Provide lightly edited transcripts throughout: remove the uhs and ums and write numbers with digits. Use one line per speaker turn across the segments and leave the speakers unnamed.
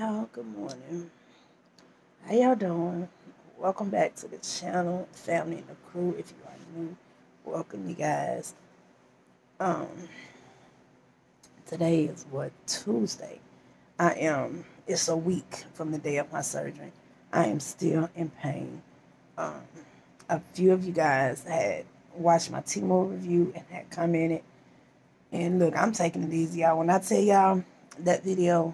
y'all, good morning. How y'all doing? Welcome back to the channel, family and the crew. If you are new, welcome you guys. Um, Today is what, Tuesday. It's a week from the day of my surgery. I am still in pain. Um, a few of you guys had watched my T-Mobile review and had commented. And look, I'm taking it easy, y'all. When I tell y'all that video,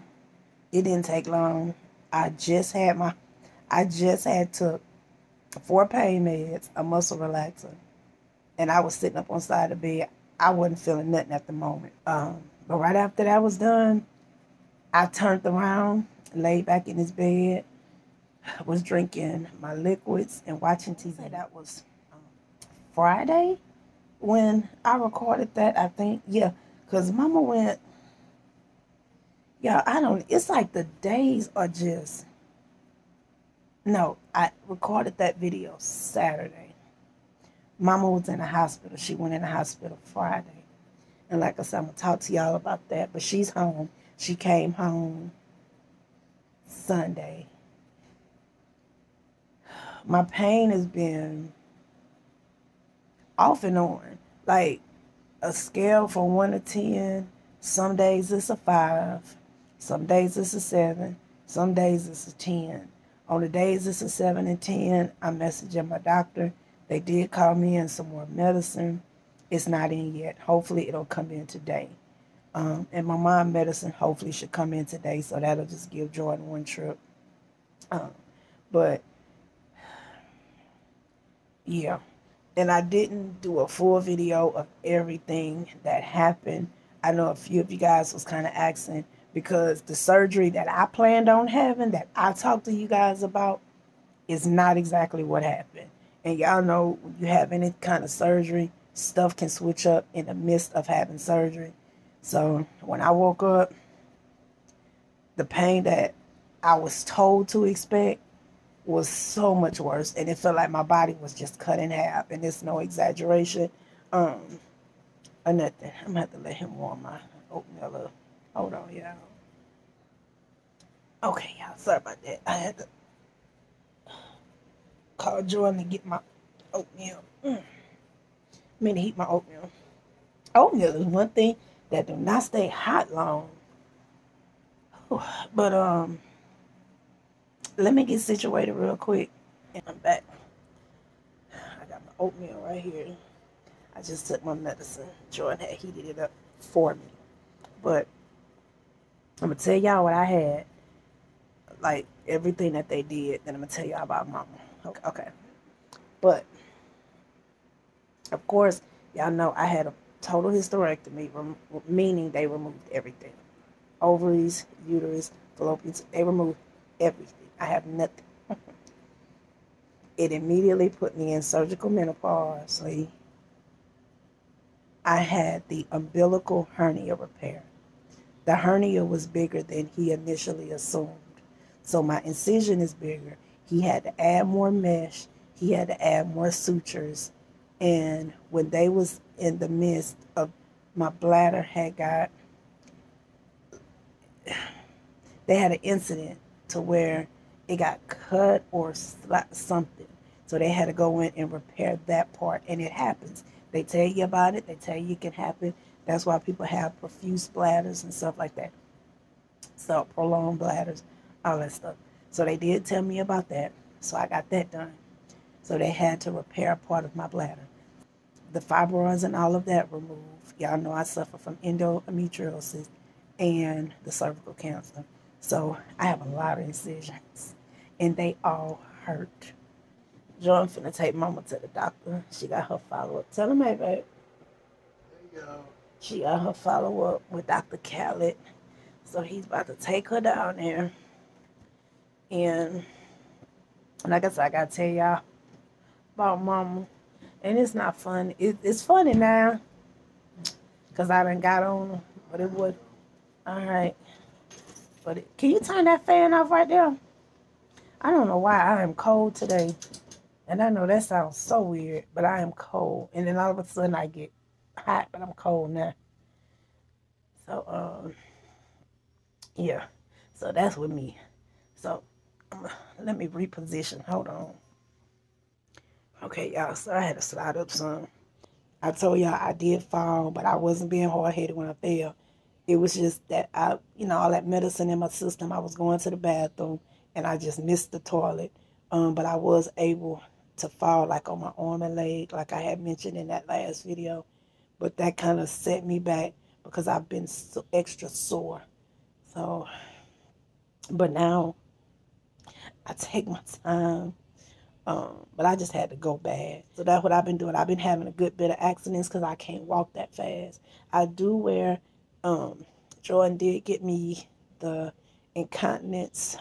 it didn't take long. I just had took 4 pain meds, a muscle relaxer, and I was sitting up on the side of the bed. I wasn't feeling nothing at the moment. But right after that was done, I turned around, laid back in this bed, was drinking my liquids and watching TV. That was Friday when I recorded that, I think. Yeah, because Mama went, it's like the days are just, no, I recorded that video Saturday. Mama was in the hospital. She went in the hospital Friday. And like I said, I'm going to talk to y'all about that. But she's home. She came home Sunday. My pain has been off and on. Like a scale from 1 to 10. Some days it's a 5. Some days it's a 7. Some days it's a 10. On the days it's a 7 and 10, I'm messaging my doctor. They did call me in some more medicine. It's not in yet. Hopefully it'll come in today. And my mom medicine hopefully should come in today, so that'll just give Jordan one trip. But yeah. And I didn't do a full video of everything that happened. I know a few of you guys was kind of asking, because the surgery that I planned on having, that I talked to you guys about, is not exactly what happened. And y'all know when you have any kind of surgery, stuff can switch up in the midst of having surgery. So when I woke up, the pain that I was told to expect was so much worse. And it felt like my body was just cut in half. And it's no exaggeration or nothing. I'm going to have to let him warm my oatmeal up. Hold on, y'all. Okay, y'all. Sorry about that. I had to call Jordan to get my oatmeal. I mean, to heat my oatmeal. Oatmeal is one thing that do not stay hot long. But let me get situated real quick, and I'm back. I got my oatmeal right here. I just took my medicine. Jordan had heated it up for me. But I'm going to tell y'all what I had. Like, everything that they did. Then I'm going to tell y'all about Mama. Okay. But, of course, y'all know I had a total hysterectomy, meaning they removed everything. Ovaries, uterus, fallopian, they removed everything. I have nothing. It immediately put me in surgical menopause. I had the umbilical hernia repair. The hernia was bigger than he initially assumed. So my incision is bigger. He had to add more mesh. He had to add more sutures. And when they was in the midst of, my bladder had got, they had an incident to where it got cut or something. So they had to go in and repair that part. And it happens. They tell you about it. They tell you it can happen. That's why people have profuse bladders and stuff like that. So prolonged bladders, all that stuff. So they did tell me about that. So I got that done. So they had to repair part of my bladder. The fibroids and all of that removed. Y'all know I suffer from endometriosis and the cervical cancer. So I have a lot of incisions, and they all hurt. Jordan finna take Mama to the doctor. She got her follow-up. Tell him, hey, babe.
There you go.
She got her follow-up with Dr. Khaled. So he's about to take her down there. And like I said, I got to tell y'all about Mama. And it's not fun. It's funny now, because I done got on her. But it would. All right. But can you turn that fan off right there? I don't know why I am cold today. And I know that sounds so weird, but I am cold. And then all of a sudden I get hot, but I'm cold now. So, yeah. So that's with me. So let me reposition. Hold on. Okay, y'all. So I had to slide up some. I told y'all I did fall, but I wasn't being hard-headed when I fell. It was just that all that medicine in my system, I was going to the bathroom and I just missed the toilet. But I was able to fall like on my arm and leg, like I had mentioned in that last video. But that kind of set me back because I've been so extra sore. So, but now I take my time. But I just had to go bad. So that's what I've been doing. I've been having a good bit of accidents because I can't walk that fast. I do wear, Jordan did get me the incontinence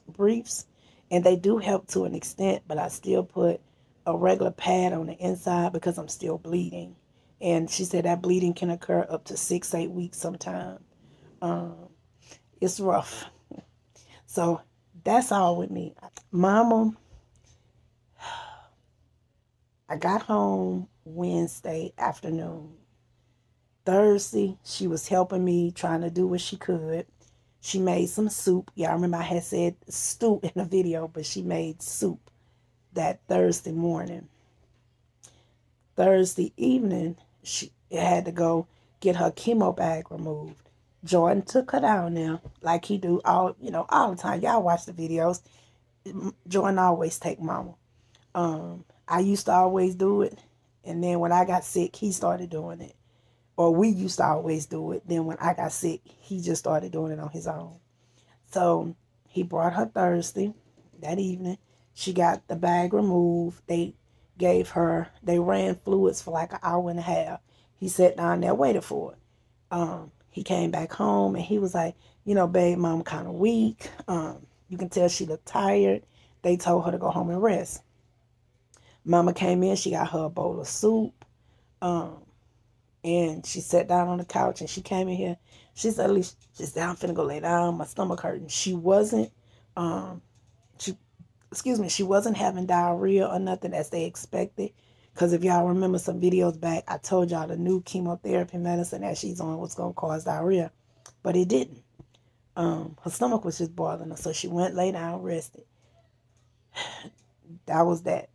briefs, and they do help to an extent, but I still put a regular pad on the inside because I'm still bleeding. And she said that bleeding can occur up to 6-8 weeks sometimes. It's rough. So that's all with me. Mama, I got home Wednesday afternoon. Thursday, she was helping me, trying to do what she could. She made some soup. Yeah, I remember I had said stew in the video, but she made soup that Thursday morning. Thursday evening, she had to go get her chemo bag removed. Jordan took her down there like he do all the time. Y'all watch the videos. Jordan always take mama. I used to always do it, and then when I got sick, he started doing it. Or we used to always do it. Then when I got sick, he just started doing it on his own. So he brought her Thursday that evening. She got the bag removed. They ran fluids for like an hour and a half. He sat down there, waited for it. He came back home and he was like, babe, mom kind of weak. You can tell she looked tired. They told her to go home and rest. Mama came in, she got her a bowl of soup. And she sat down on the couch and she came in here. She said, Alisha, she said, I'm finna go lay down, my stomach hurting. She wasn't she wasn't having diarrhea or nothing as they expected. Because if y'all remember some videos back, I told y'all the new chemotherapy medicine that she's on was going to cause diarrhea. But it didn't. Her stomach was just bothering her. So she went, lay down, rested. That was that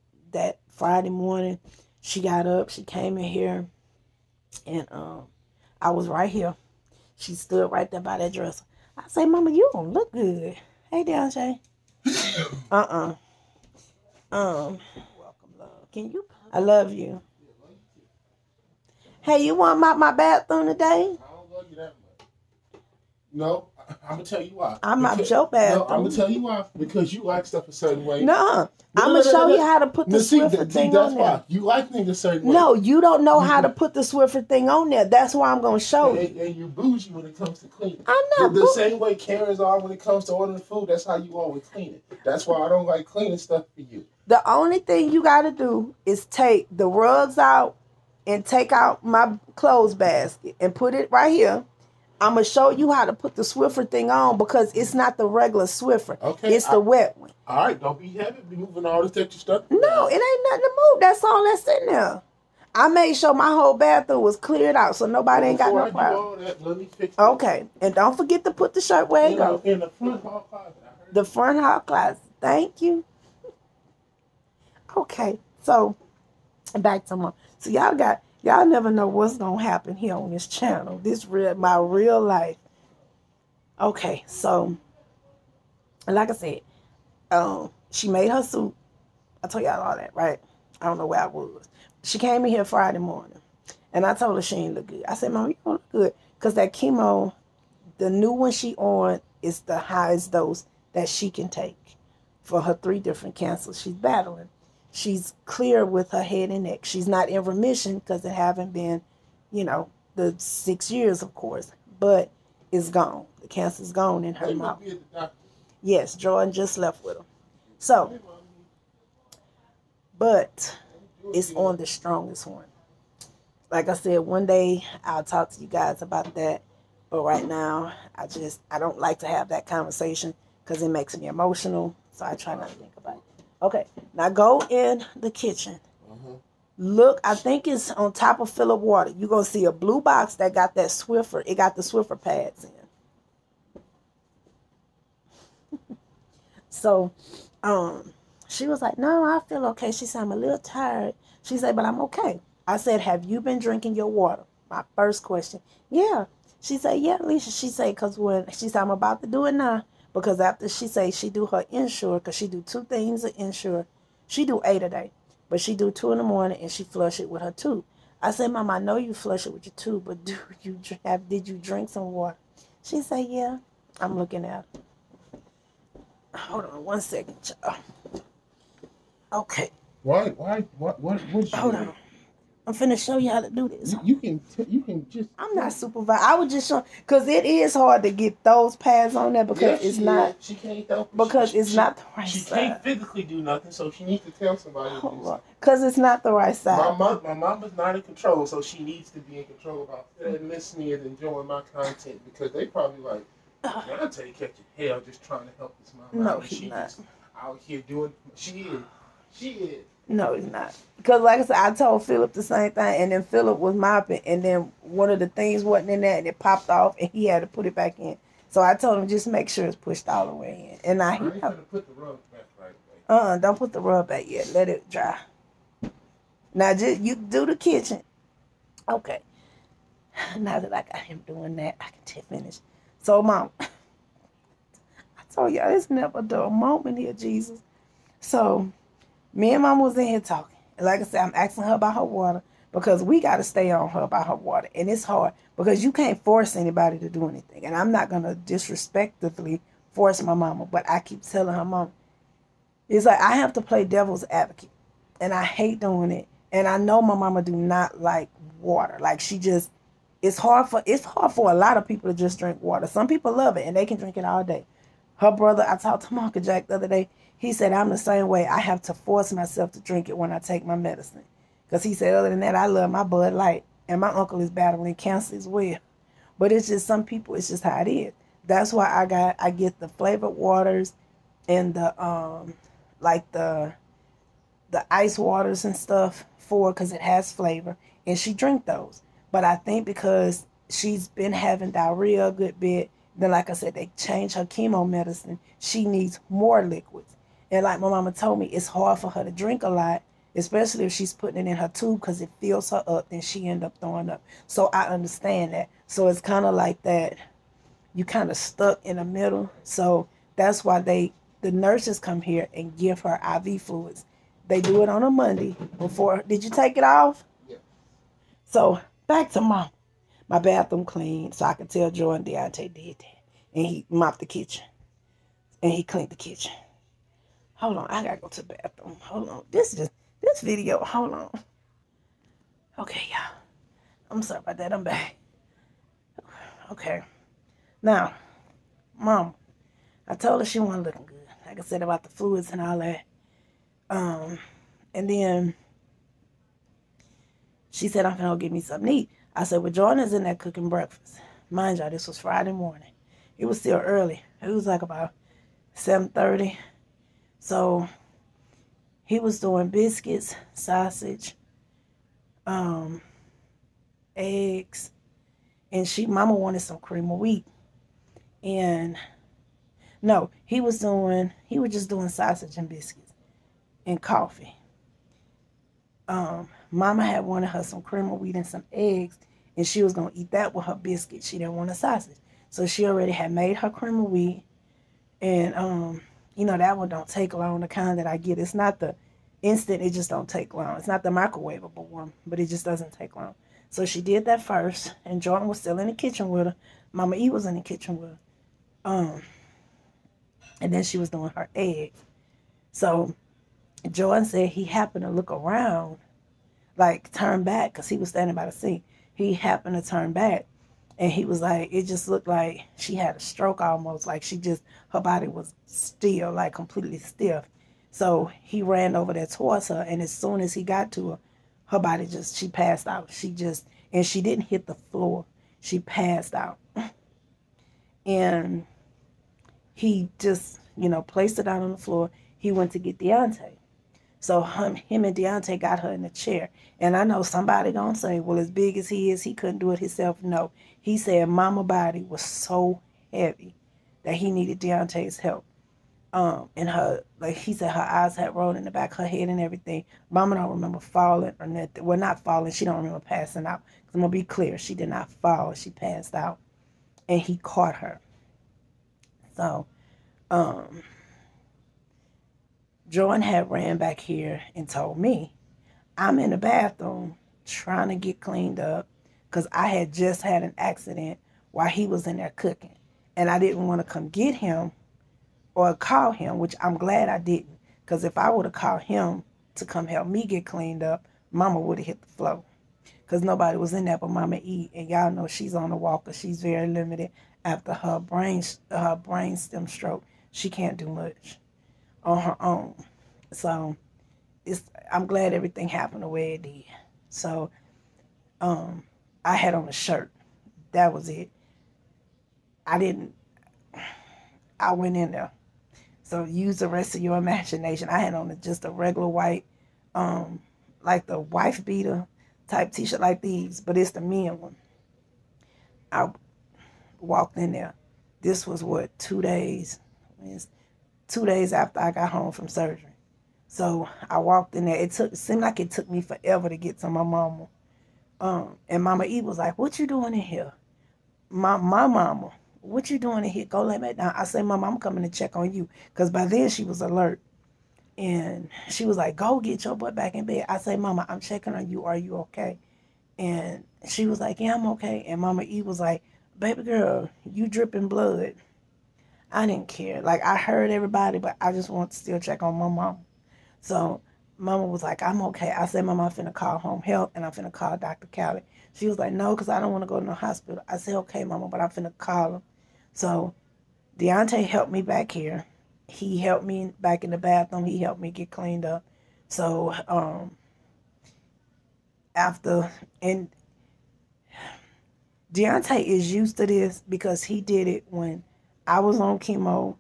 Friday morning. She got up, she came in here, and I was right here. She stood right there by that dresser. I say, Mama, you don't look good. Hey, Deontay. Welcome, love. Can you? I love you. Hey, you want to mop my bathroom today?
I don't love you that much. No, I'm gonna tell you why.
I mopped your bathroom.
No, I'm gonna tell you why. Because you like stuff a certain way.
No, I'm gonna show you how to put the Swiffer thing on there. That's why
you like things a certain way.
No, you don't know how to put the Swiffer thing on there. That's why I'm gonna show you.
And you're bougie when it comes to cleaning.
I'm not
the same way Karens are when it comes to ordering food. That's how you are with cleaning. That's why I don't like cleaning stuff for you.
The only thing you gotta do is take the rugs out and take out my clothes basket and put it right here. I'm going to show you how to put the Swiffer thing on because it's not the regular Swiffer.
Okay.
It's the wet one.
All right. Don't be heavy. Be moving all this extra stuff.
No, it ain't nothing to move. That's all that's in there. I made sure my whole bathroom was cleared out so nobody ain't got no problem.
Let me fix it.
Okay. And don't forget to put the shirt where it goes.
In the front hall closet.
The front hall closet. Thank you. Okay. So, back to so y'all never know what's going to happen here on this channel. This my real life. Okay, so, like I said, she made her soup. I told y'all all that, right? I don't know where I was. She came in here Friday morning, and I told her she ain't look good. I said, Mom, you don't look good. Because that chemo, the new one she on is the highest dose that she can take for her 3 different cancers she's battling. She's clear with her head and neck. She's not in remission because it haven't been, the 6 years, of course. But it's gone. The cancer's gone in her mouth. Yes, Jordan just left with her. So, but it's on the strongest one. Like I said, one day I'll talk to you guys about that. But right now, I don't like to have that conversation because it makes me emotional. So I try not to think about it. Okay, now go in the kitchen. Look, I think it's on top of Philip water. You're going to see a blue box that got that Swiffer. It got the Swiffer pads in. So, she was like, no, I feel okay. She said, I'm a little tired. She said, but I'm okay. I said, have you been drinking your water? My first question. Yeah. She said, yeah, Alicia. She said, because when she said, I'm about to do it now. Because after she said she do her insure, because she do 2 things of insure. She do 8 a day. But she do 2 in the morning and she flush it with her tube. I said, Mom, I know you flush it with your tube, but did you drink some water? She said, yeah. I'm looking at her. Hold on 1 second, child. Okay.
What you
Hold
doing?
on. I'm finna show you how to do this.
You can just.
I'm not supervised. I was just showing, because it is hard to get those pads on there because it's not.
She can't help it.
Because it's not the right
She
side.
can't physically do nothing, so she needs to tell somebody to do something.
Because it's not the right side.
My mama's not in control, so she needs to be in control about listening and enjoying my content, because they probably like, I'll tell you, catching hell just trying to help this mama.
No,
out.
he's
She
not.
just out here doing. She is.
No, he's not. Because like I said, I told Philip the same thing, and then Philip was mopping, and then one of the things wasn't in there, and it popped off, and he had to put it back in. So I told him, just make sure it's pushed all the way in. And
I ain't gonna put the rug back right away.
Don't put the rub back yet. Let it dry. Now, just you do the kitchen. Okay. Now that I got him doing that, I can finish. So, Mom, I told y'all, it's never a dull moment here, Jesus. So, me and Mom was in here talking. And like I said, I'm asking her about her water because we got to stay on her about her water. And it's hard because you can't force anybody to do anything. And I'm not going to disrespectfully force my mama. But I keep telling her, Mom, it's like I have to play devil's advocate. And I hate doing it. And I know my mama do not like water. Like she just, it's hard for a lot of people to just drink water. Some people love it and they can drink it all day. Her brother, I talked to Uncle Jack the other day. He said, I'm the same way. I have to force myself to drink it when I take my medicine. Because he said, other than that, I love my Bud Light. And my uncle is battling cancer as well. But it's just some people, it's just how it is. That's why I get the flavored waters and the ice waters and stuff because it has flavor. And she drink those. But I think because she's been having diarrhea a good bit, then like I said, they changed her chemo medicine. She needs more liquids. And like my mama told me, it's hard for her to drink a lot, especially if she's putting it in her tube because it fills her up, then she end up throwing up. So I understand that. So it's kind of like that. You kind of stuck in the middle. So that's why the nurses come here and give her IV fluids. They do it on a Monday before. Did you take it off?
Yeah.
So back to Mom. My bathroom clean, so I can tell Joy and Deontay did that. And he mopped the kitchen. And he cleaned the kitchen. Hold on, I gotta go to the bathroom. Hold on. This video, hold on. Okay, y'all. I'm sorry about that. I'm back. Okay. Now, Mom, I told her she wasn't looking good. Like I said about the fluids and all that. And then she said, I'm gonna get me something to eat. I said, well, Jordan's in there cooking breakfast. Mind y'all, this was Friday morning. It was still early. It was like about 7:30. So he was doing biscuits, sausage, eggs, and Mama wanted some cream of wheat. And no, he was just doing sausage and biscuits and coffee. Mama had wanted her some cream of wheat and some eggs, and she was going to eat that with her biscuit. She didn't want a sausage. So she already had made her cream of wheat, and, that one don't take long, the kind that I get. It's not the instant, it just don't take long. It's not the microwavable one, but it just doesn't take long. So she did that first, and Jordan was still in the kitchen with her. Mama E was in the kitchen with her. And then she was doing her eggs. So Jordan said he happened to look around, like turn back, because he was standing by the sink. He happened to turn back, and he was like, it just looked like she had a stroke almost, like her body was still, like completely stiff. So he ran over there towards her, and as soon as he got to her, her body she passed out. And she didn't hit the floor. She passed out. And he just, placed it out on the floor. He went to get Deontay. So him and Deontay got her in the chair. And I know somebody gonna say, well, as big as he is, he couldn't do it himself. No. He said Mama's body was so heavy that he needed Deontay's help. And her, like he said, her eyes had rolled in the back of her head and everything. Mama don't remember falling or nothing. Well, not falling. She don't remember passing out. I'm gonna be clear. She did not fall. She passed out, and he caught her. So, Jordan had ran back here and told me I'm in the bathroom trying to get cleaned up because I had just had an accident while he was in there cooking, and I didn't want to come get him or call him, which I'm glad I didn't, because if I would have called him to come help me get cleaned up, Mama would have hit the floor, because nobody was in there but Mama E, and y'all know she's on the walker. She's very limited after her brain stem stroke. She can't do much on her own. So I'm glad everything happened the way it did. So I had on a shirt. That was it. I went in there. So use the rest of your imagination. I had on just a regular white, like the wife beater type t-shirt like these, but it's the men one. I walked in there. This was what, 2 days? 2 days after I got home from surgery. So I walked in there. It seemed like it took me forever to get to my mama. And Mama E was like, "What you doing in here?" My mama, "What you doing in here? Go lay back down." I said, "Mama, I'm coming to check on you." Because by then she was alert. And she was like, "Go get your butt back in bed." I said, "Mama, I'm checking on you. Are you okay?" And she was like, "Yeah, I'm okay." And Mama E was like, "Baby girl, you dripping blood." I didn't care. Like, I heard everybody, but I just want to still check on my mama. So Mama was like, "I'm okay." I said, "Mama, I'm finna call home health and I'm finna call Dr. Callie." She was like, "No, because I don't want to go to no hospital." I said, "Okay, Mama, but I'm finna call him." So Deontay helped me back here. He helped me back in the bathroom. He helped me get cleaned up. So after, and Deontay is used to this because he did it when I was on chemo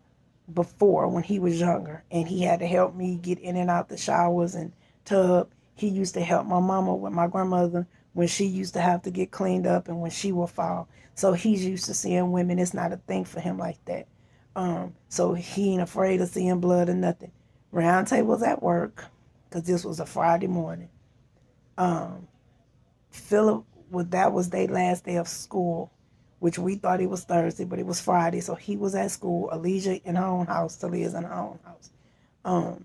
before, when he was younger, and he had to help me get in and out the showers and tub. He used to help my mama with my grandmother when she used to have to get cleaned up and when she would fall. So he's used to seeing women. It's not a thing for him like that. So he ain't afraid of seeing blood or nothing. Roundtable was at work because this was a Friday morning. Philip, that was their last day of school, which we thought it was Thursday, but it was Friday. So he was at school. Alisha in her own house. Talia's in her own house.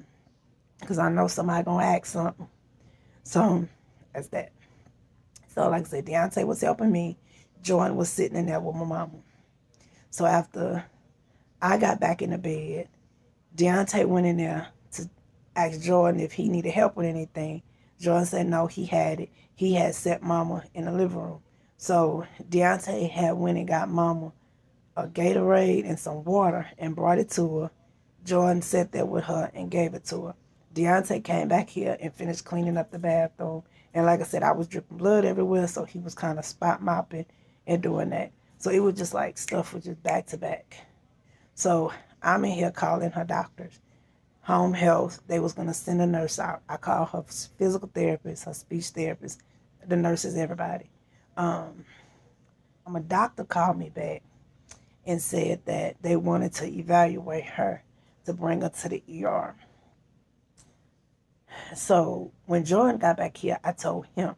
Because I know somebody gonna ask something. So that's that. So like I said, Deontay was helping me. Jordan was sitting in there with my mama. So after I got back in the bed, Deontay went in there to ask Jordan if he needed help with anything. Jordan said no, he had it. He had set Mama in the living room. So Deontay had went and got Mama a Gatorade and some water and brought it to her. Jordan sat there with her and gave it to her. Deontay came back here and finished cleaning up the bathroom. And like I said, I was dripping blood everywhere, so he was kind of spot mopping and doing that. So it was just like stuff was just back to back. So I'm in here calling her doctors. Home health, they was going to send a nurse out. I called her physical therapist, her speech therapist, the nurses, everybody. A doctor called me back and said that they wanted to evaluate her to bring her to the ER. So when Jordan got back here, I told him.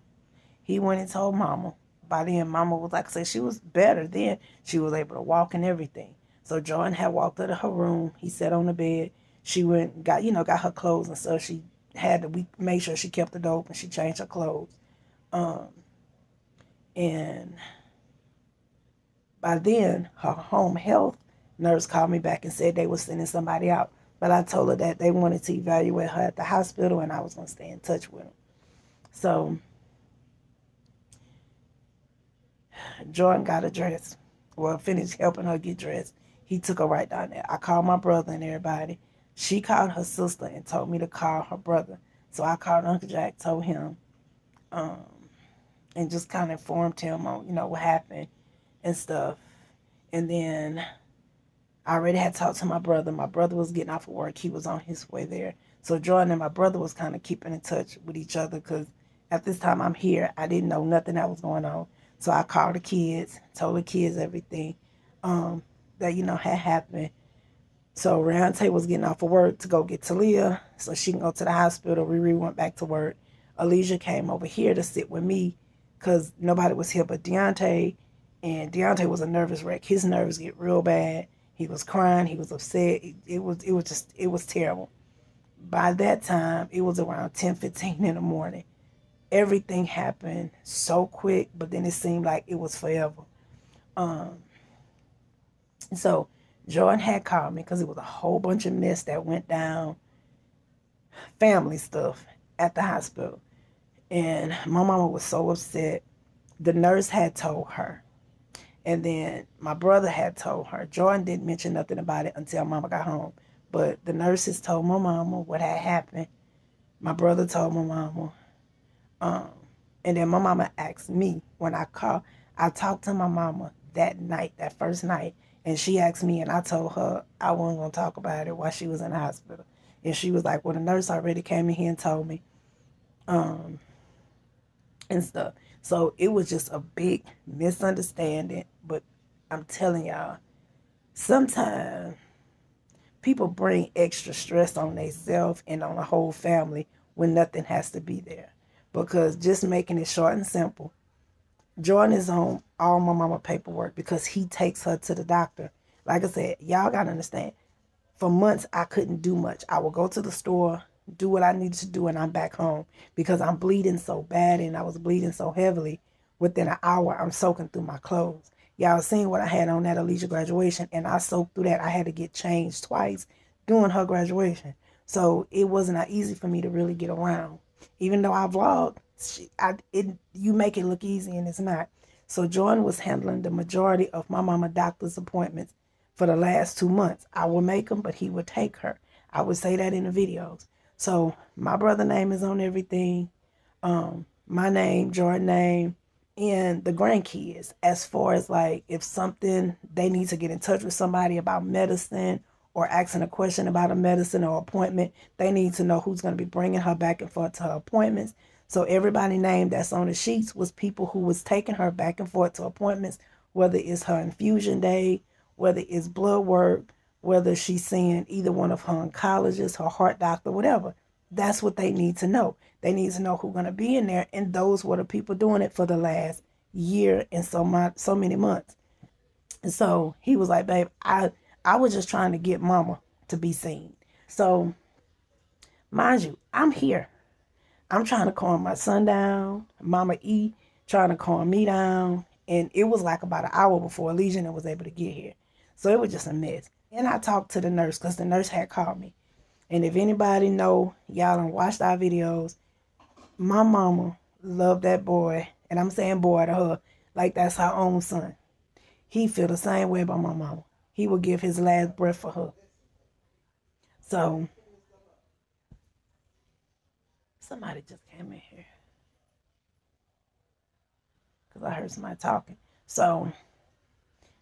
He went and told Mama. By then, Mama was, like I said, she was better then. She was able to walk and everything. So Jordan had walked out of her room. He sat on the bed. She went and got her clothes and stuff. She had to, we made sure she kept the door open. She changed her clothes. And by then, her home health nurse called me back and said they were sending somebody out. But I told her that they wanted to evaluate her at the hospital and I was going to stay in touch with them. So Jordan got her dressed. Well, finished helping her get dressed. He took her right down there. I called my brother and everybody. She called her sister and told me to call her brother. So I called Uncle Jack, told him, and just kind of informed him on, what happened and stuff. And then I already had talked to my brother. My brother was getting off of work. He was on his way there. So Jordan and my brother was kind of keeping in touch with each other because at this time I'm here. I didn't know nothing that was going on. So I called the kids, told the kids everything that, had happened. So Rayante was getting off of work to go get Talia so she can go to the hospital. Riri went back to work. Alicia came over here to sit with me because nobody was here but Deontay. And Deontay was a nervous wreck. His nerves get real bad. He was crying. He was upset. It was terrible. By that time, it was around 10:15 in the morning. Everything happened so quick, but then it seemed like it was forever. So Jordan had called me because it was a whole bunch of mess that went down, family stuff at the hospital. And my mama was so upset. The nurse had told her. And then my brother had told her. Jordan didn't mention nothing about it until mama got home. But the nurses told my mama what had happened. My brother told my mama. And then my mama asked me when I called. I talked to my mama that night, that first night. And she asked me, and I told her I wasn't going to talk about it while she was in the hospital. And she was like, well, the nurse already came in here and told me. And stuff. So it was just a big misunderstanding. But I'm telling y'all, sometimes people bring extra stress on themselves and on the whole family when nothing has to be there. Because just making it short and simple, Jordan is on all my mama paperwork because he takes her to the doctor. Like I said, y'all got to understand, for months I couldn't do much. I would go to the store, do what I needed to do, and I'm back home because I'm bleeding so bad and I was bleeding so heavily. Within an hour, I'm soaking through my clothes. Y'all seen what I had on that Alisha graduation, and I soaked through that. I had to get changed twice during her graduation. So it wasn't that easy for me to really get around. Even though I vlog, you make it look easy and it's not. So Jordan was handling the majority of my mama doctor's appointments for the last 2 months. I would make them, but he would take her. I would say that in the videos. So my brother's name is on everything. My name, Jordan's name, and the grandkids. As far as like if something they need to get in touch with somebody about medicine or asking a question about a medicine or appointment, they need to know who's going to be bringing her back and forth to her appointments. So everybody named that's on the sheets was people who was taking her back and forth to appointments, whether it's her infusion day, whether it's blood work, whether she's seeing either one of her oncologists, her heart doctor, whatever. That's what they need to know. They need to know who's going to be in there, and those were the people doing it for the last year and so many months. And so he was like, babe, I was just trying to get mama to be seen. So, mind you, I'm here. I'm trying to calm my son down. Mama E trying to calm me down. And it was like about an hour before Alisha was able to get here. So it was just a mess. And I talked to the nurse because the nurse had called me. And if anybody know, y'all done watched our videos, my mama loved that boy. And I'm saying boy to her like that's her own son. He feel the same way about my mama. He would give his last breath for her. So, somebody just came in here. Because I heard somebody talking. So,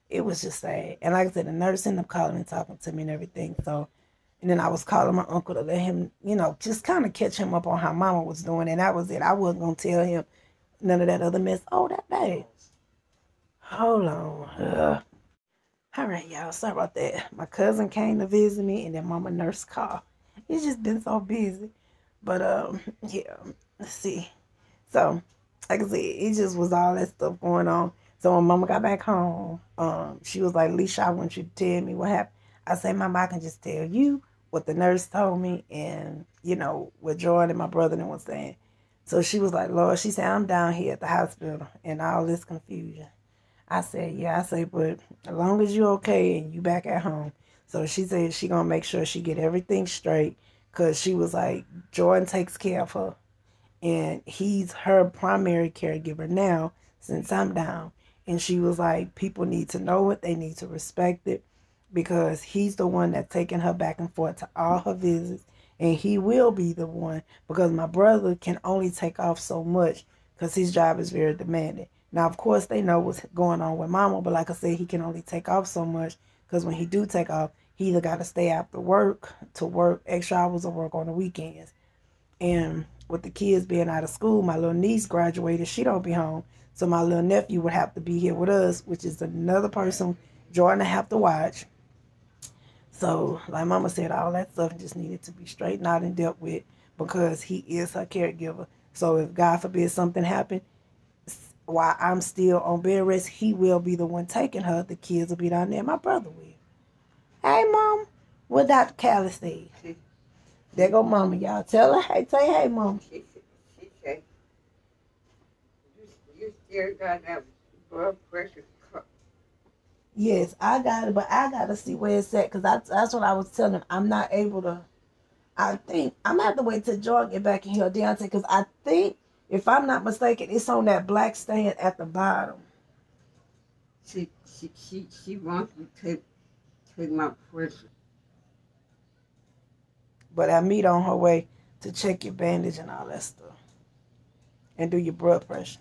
it was just sad. And like I said, the nurse ended up calling and talking to me and everything. So, and then I was calling my uncle to let him, just kind of catch him up on how mama was doing. And that was it. I wasn't going to tell him none of that other mess. Oh, that bad. Hold on. All right, y'all. Sorry about that. My cousin came to visit me, and then mama nurse called. It's just been so busy. But, yeah. Let's see. So, like I said, it just was all that stuff going on. So when mama got back home, she was like, Alisha, I want you to tell me what happened. I said, mama, I can just tell you what the nurse told me and, what Jordan and my brother and was saying. So she was like, Lord, she said, I'm down here at the hospital and all this confusion. I said, yeah. I said, but as long as you're okay and you back at home. So she said she going to make sure she get everything straight because she was like, Jordan takes care of her. And he's her primary caregiver now since I'm down. And she was like, people need to know it. They need to respect it because he's the one that's taking her back and forth to all her visits. And he will be the one because my brother can only take off so much because his job is very demanding. Now, of course, they know what's going on with mama, but like I said, he can only take off so much because when he do take off, he either got to stay after work to work extra hours of work on the weekends. And with the kids being out of school, my little niece graduated. She don't be home. So my little nephew would have to be here with us, which is another person Jordan have to watch. So, like Mama said, all that stuff just needed to be straightened out and dealt with because he is her caregiver. So, if God forbid something happened, while I'm still on bed rest, he will be the one taking her. The kids will be down there. My brother will. Hey, Mom. What Dr. Callis said. There go Mama, y'all. Tell her, hey, say hey, Mom.
She said, you still got that blood pressure cup.
Yes, I got it, but I got to see where it's at because that's what I was telling him. I'm not able to. I think I'm going to have to wait till Jordan get back in here, Deontay, because I think, if I'm not mistaken, it's on that black stand at the bottom.
She wants to take my pressure.
But I meet on her way to check your bandage and all that stuff. And do your blood pressure.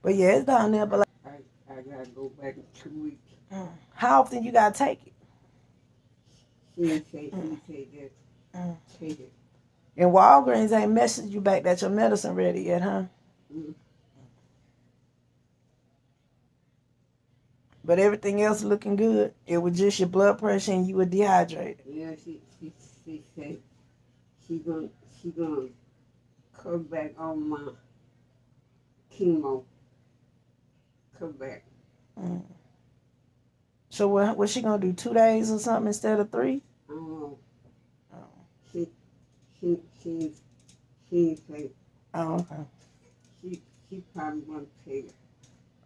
But yeah, it's down there. But like,
I gotta go back in 2 weeks.
How often you gotta take it?
He said that. Take it.
And Walgreens ain't messaged you back that your medicine ready yet, huh? But everything else looking good. It was just your blood pressure and you were dehydrated.
Yeah, she said she gonna cut back on my chemo. Cut back.
So what's she gonna do? 2 days or something instead of 3?
I don't know. She say.
Oh, okay.
She probably want to take it.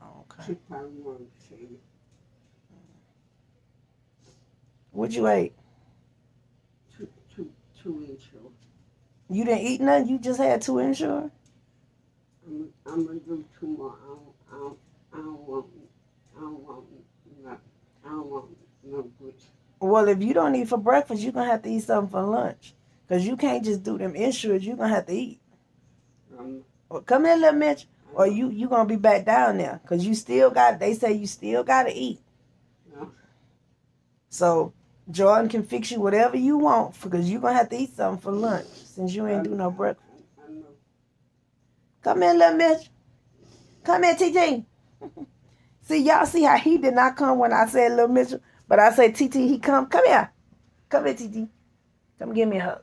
Oh, okay.
She probably want to take it.
What you ate?
Two Ensure.
You didn't eat nothing? You just had 2 Ensure?
I'm gonna do 2 more. I don't want no good.
Well, if you don't eat for breakfast, you're going to have to eat something for lunch. Because you can't just do them Ensures. You're going to have to eat. Well, come here, little Mitch. Or you going to be back down there. Because they say you still got to eat.
No.
So, Jordan can fix you whatever you want. Because you're going to have to eat something for lunch. Since you ain't do no breakfast.
I know.
Come here, little Mitch. Come here, TT. See, y'all see how he did not come when I said little Mitchell? But I said, TT, he come. Come here. Come here, TT. Come give me a hug.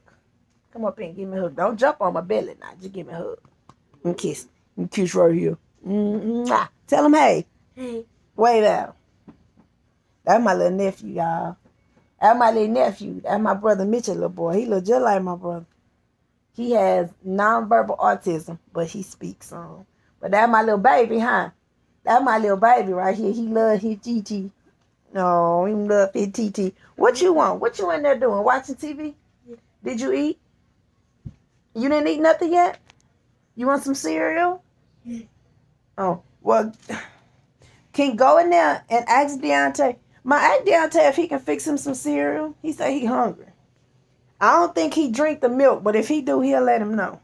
Come up here and give me a hug. Don't jump on my belly now. Just give me a hug. And kiss. And kiss right here. Mwah. Tell him, hey.
Hey.
Wave at him. That's my little nephew, y'all. That's my little nephew. That's my brother Mitchell, little boy. He look just like my brother. He has nonverbal autism, but he speaks some. But that's my little baby, huh? That's my little baby right here. He love his TT. No, he love his TT. What you want? What you in there doing? Watching TV? Yeah. Did you eat? You didn't eat nothing yet? You want some cereal? Yeah. Oh, well, can you go in there and ask Deontay? Ask Deontay if he can fix him some cereal. He said he hungry. I don't think he drink the milk, but if he do, he'll let him know.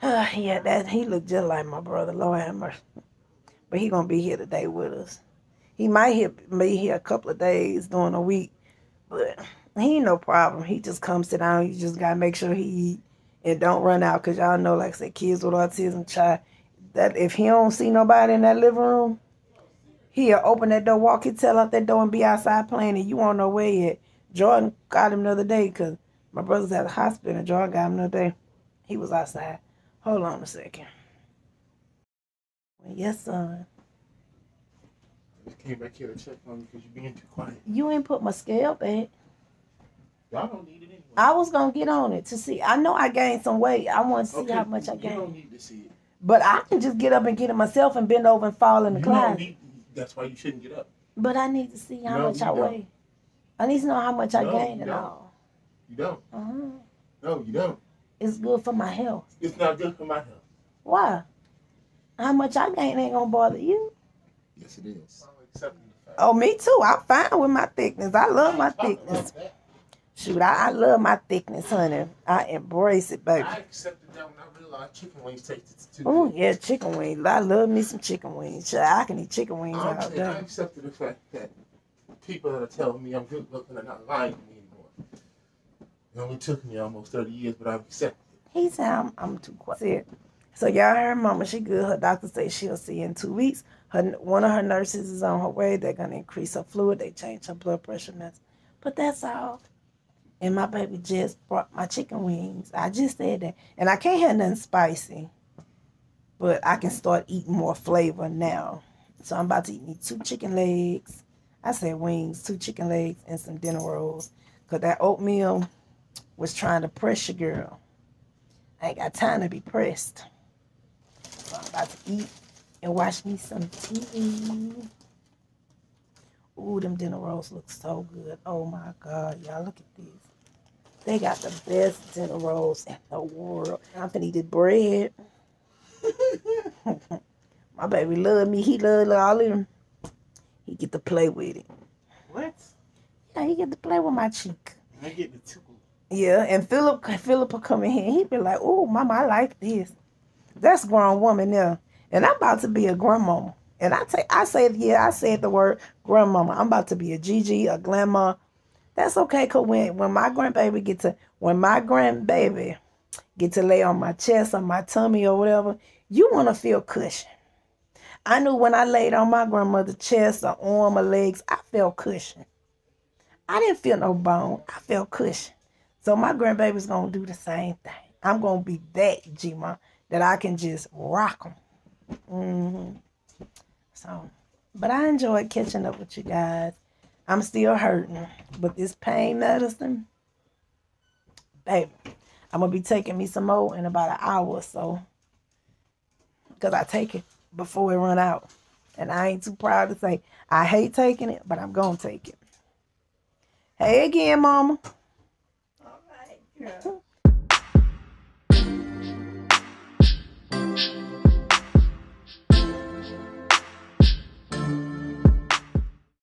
Yeah, he look just like my brother, Lord have mercy. But he gonna be here today with us. He might be here a couple of days during the week, but he ain't no problem. He just comes sit down. You just gotta make sure he eat and don't run out, cause y'all know, like I said, kids with autism, child, that if he don't see nobody in that living room, he'll open that door, walk his tail out that door, and be outside playing, and you won't know where he at. Jordan got him the other day, cause my brother's at the hospital, and Jordan got him the other day. He was outside. Hold on a second. Yes, son.
I just came back here to check on you because you're being too quiet.
You ain't put my scale back.
Y'all don't need it anyway.
I was going to get on it to see. I know I gained some weight. I want to see how much I gained.
You don't need to see it.
But I can just get up and get it myself and bend over and fall in the closet.
That's why you shouldn't get up.
But I need to see how much I weigh. I need to know how much I gained and all.
You don't.
Uh-huh.
No, you don't.
It's good for my health.
It's not good for my health.
Why? How much I gain ain't gonna bother you.
Yes, it is.
Oh, me too. I'm fine with my thickness. I love my thickness. Shoot, I love my thickness, honey. I embrace it, baby.
I accepted that when I realized chicken wings tasted too good.
Oh, yeah, chicken wings. I love me some chicken wings. I can eat chicken wings all day.
I accepted the fact that people that are telling me I'm good looking are not lying to me anymore. It only took me almost 30 years, but I've accepted it.
He said I'm too quiet. So y'all heard mama, she good. Her doctor say she'll see in 2 weeks. One of her nurses is on her way. They're gonna increase her fluid. They change her blood pressure meds. But that's all. And my baby just brought my chicken wings. I just said that. And I can't have nothing spicy. But I can start eating more flavor now. So I'm about to eat me 2 chicken legs. I said wings, 2 chicken legs, and some dinner rolls. Because that oatmeal was trying to press your girl. I ain't got time to be pressed. So I'm about to eat and watch me some TV. Ooh, them dinner rolls look so good. Oh my God, y'all, look at these. They got the best dinner rolls in the world. I'm finna eat this bread. My baby love me. He love all of them. He get to play with it.
What?
Yeah, he get to play with my cheek.
I get the tickle.
Yeah, and Philip will come in here and he be like, "Oh, mama, I like this." That's a grown woman there. And I'm about to be a grandmama. And I said the word grandmama. I'm about to be a Gigi, a grandma. That's okay, cause when my grandbaby get to lay on my chest or my tummy or whatever, you wanna feel cushion. I knew when I laid on my grandmother's chest or arm or legs, I felt cushion. I didn't feel no bone. I felt cushion. So my grandbaby's gonna do the same thing. I'm gonna be that G-ma that I can just rock them. So, but I enjoyed catching up with you guys. I'm still hurting, but this pain medicine, baby, I'm gonna be taking me some more in about an hour or so, because I take it before it run out. And I ain't too proud to say I hate taking it, but I'm gonna take it. Hey again, mama.
All right, girl.